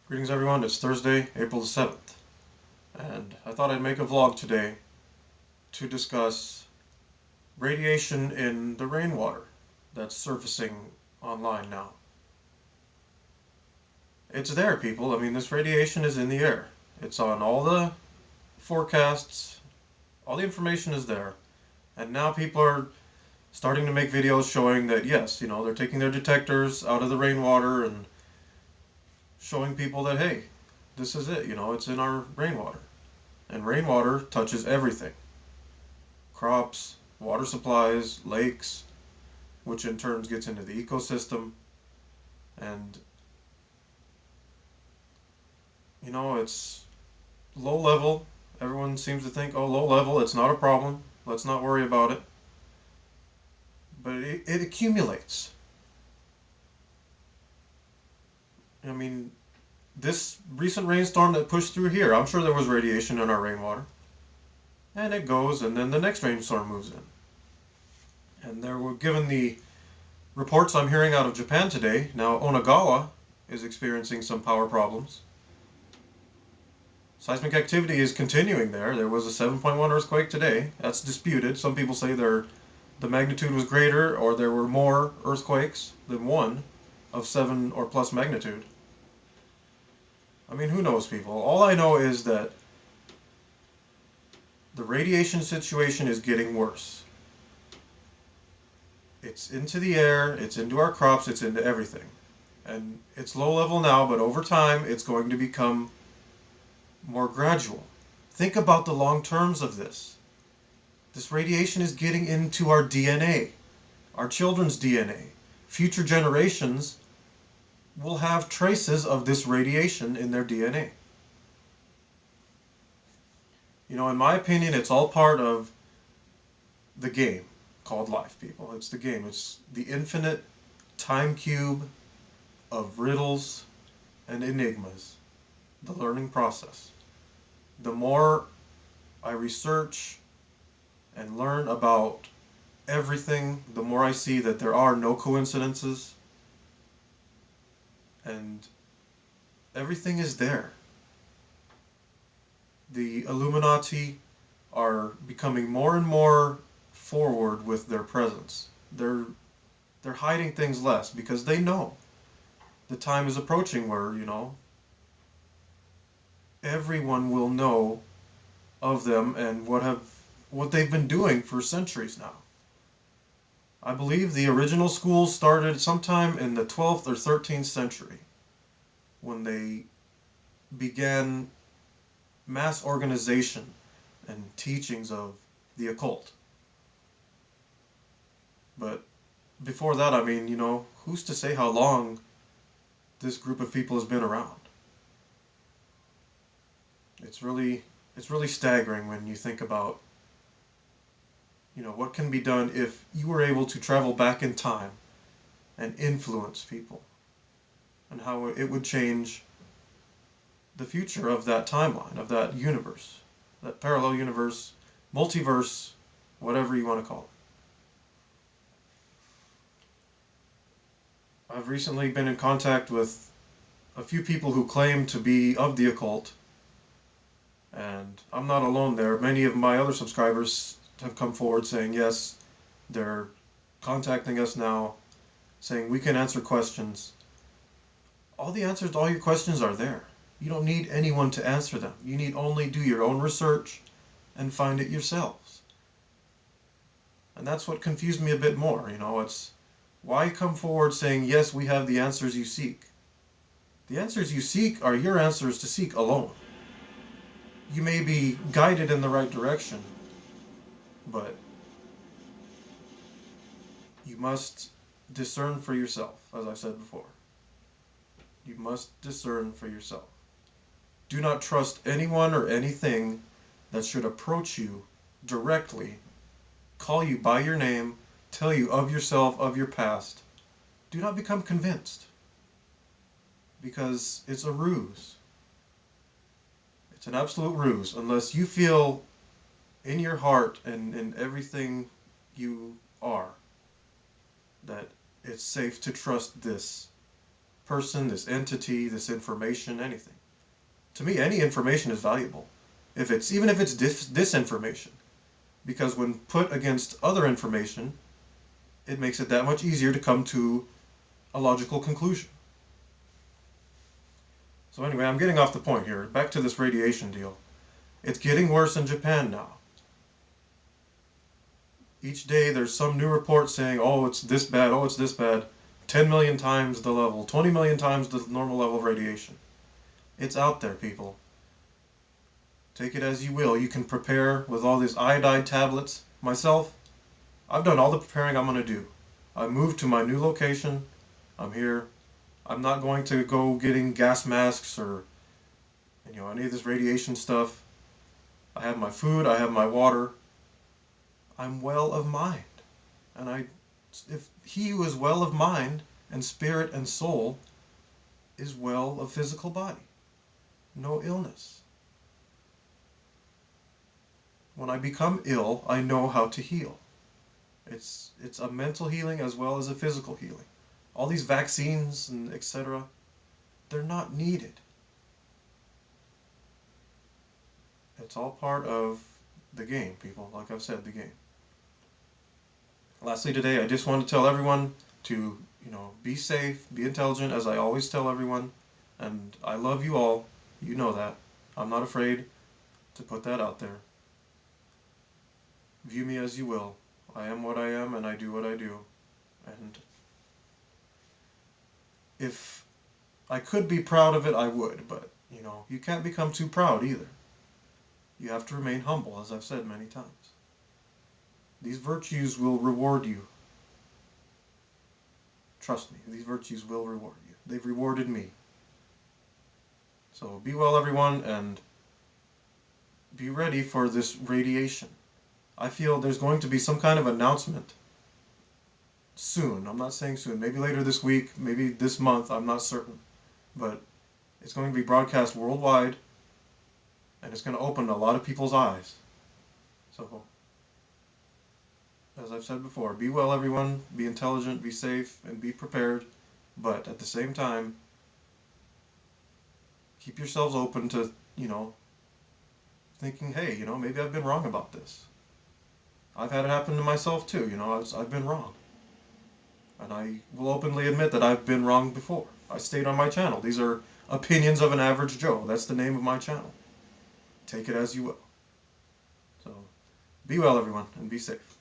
Greetings everyone, it's Thursday, April the 7th, and I thought I'd make a vlog today to discuss radiation in the rainwater that's surfacing online now. It's there, people. I mean, this radiation is in the air. It's on all the forecasts, all the information is there, and now people are starting to make videos showing that yes, they're taking their detectors out of the rainwater and showing people that hey, this is it, it's in our rainwater. And rainwater touches everything. Crops, water supplies, lakes, which in turn gets into the ecosystem. And, it's low level. Everyone seems to think, oh, low level, it's not a problem. Let's not worry about it. But it accumulates. I mean, this recent rainstorm that pushed through here, I'm sure there was radiation in our rainwater. And it goes, and then the next rainstorm moves in. And there were given the reports I'm hearing out of Japan today. Now, Onagawa is experiencing some power problems. Seismic activity is continuing there. There was a 7.1 earthquake today. That's disputed. Some people say the magnitude was greater or there were more earthquakes than one of 7 or plus magnitude. I mean, who knows, people? All I know is that the radiation situation is getting worse. It's into the air, it's into our crops, it's into everything. And it's low level now, but over time it's going to become more gradual. Think about the long terms of this. This radiation is getting into our DNA, our children's DNA. Future generations will have traces of this radiation in their DNA. In my opinion, it's all part of the game called life, people. It's the game. It's the infinite time cube of riddles and enigmas, the learning process. The more I research and learn about everything, the more I see that there are no coincidences and everything is there. The Illuminati are becoming more and more forward with their presence. They're hiding things less because they know the time is approaching where, everyone will know of them and what they've been doing for centuries now. I believe the original schools started sometime in the 12th or 13th century when they began mass organization and teachings of the occult. But before that, I mean, who's to say how long this group of people has been around? It's really it's really staggering when you think about, what can be done if you were able to travel back in time and influence people and how it would change the future of that timeline, of that universe, that parallel universe, multiverse, whatever you want to call it. I've recently been in contact with a few people who claim to be of the occult, and I'm not alone there. Many of my other subscribers have come forward saying, yes, they're contacting us now, saying we can answer questions. All the answers to all your questions are there. You don't need anyone to answer them. You need only do your own research and find it yourselves. And that's what confused me a bit more. It's why come forward saying, yes, we have the answers you seek. The answers you seek are your answers to seek alone. You may be guided in the right direction, but you must discern for yourself, as I've said before. You must discern for yourself. Do not trust anyone or anything that should approach you directly, call you by your name, tell you of yourself, of your past. Do not become convinced, because it's a ruse. It's an absolute ruse, unless you feel in your heart and in everything you are that it's safe to trust this. person, this entity, this information, anything. To me, any information is valuable. If it's even if it's disinformation, because when put against other information, it makes it that much easier to come to a logical conclusion. So anyway, I'm getting off the point here. Back to this radiation deal. It's getting worse in Japan now. Each day there's some new report saying, oh, it's this bad, oh, it's this bad. 10 million times the level, 20 million times the normal level of radiation. It's out there, people. Take it as you will. You can prepare with all these iodide tablets. Myself, I've done all the preparing I'm going to do. I moved to my new location. I'm here. I'm not going to go getting gas masks or any of this radiation stuff. I have my food, I have my water. I'm well of mind. And if he who is well of mind and spirit and soul is well of physical body, no illness. When I become ill, I know how to heal. It's a mental healing as well as a physical healing. All these vaccines and etc., they're not needed. It's all part of the game, people. Like I've said, the game. Lastly today, I just want to tell everyone to, be safe, be intelligent, as I always tell everyone. And I love you all. You know that. I'm not afraid to put that out there. View me as you will. I am what I am and I do what I do. And if I could be proud of it, I would. But, you can't become too proud either. You have to remain humble, as I've said many times. These virtues will reward you. Trust me, these virtues will reward you. They've rewarded me. So be well, everyone, and be ready for this radiation. I feel there's going to be some kind of announcement soon. I'm not saying soon. Maybe later this week, maybe this month. I'm not certain. But it's going to be broadcast worldwide, and it's going to open a lot of people's eyes. So, as I've said before, be well, everyone. Be intelligent, be safe, and be prepared. But at the same time, keep yourselves open to, thinking, hey, maybe I've been wrong about this. I've had it happen to myself too, I've been wrong. And I will openly admit that I've been wrong before. I stayed on my channel. These are opinions of an average Joe. That's the name of my channel. Take it as you will. So, be well, everyone, and be safe.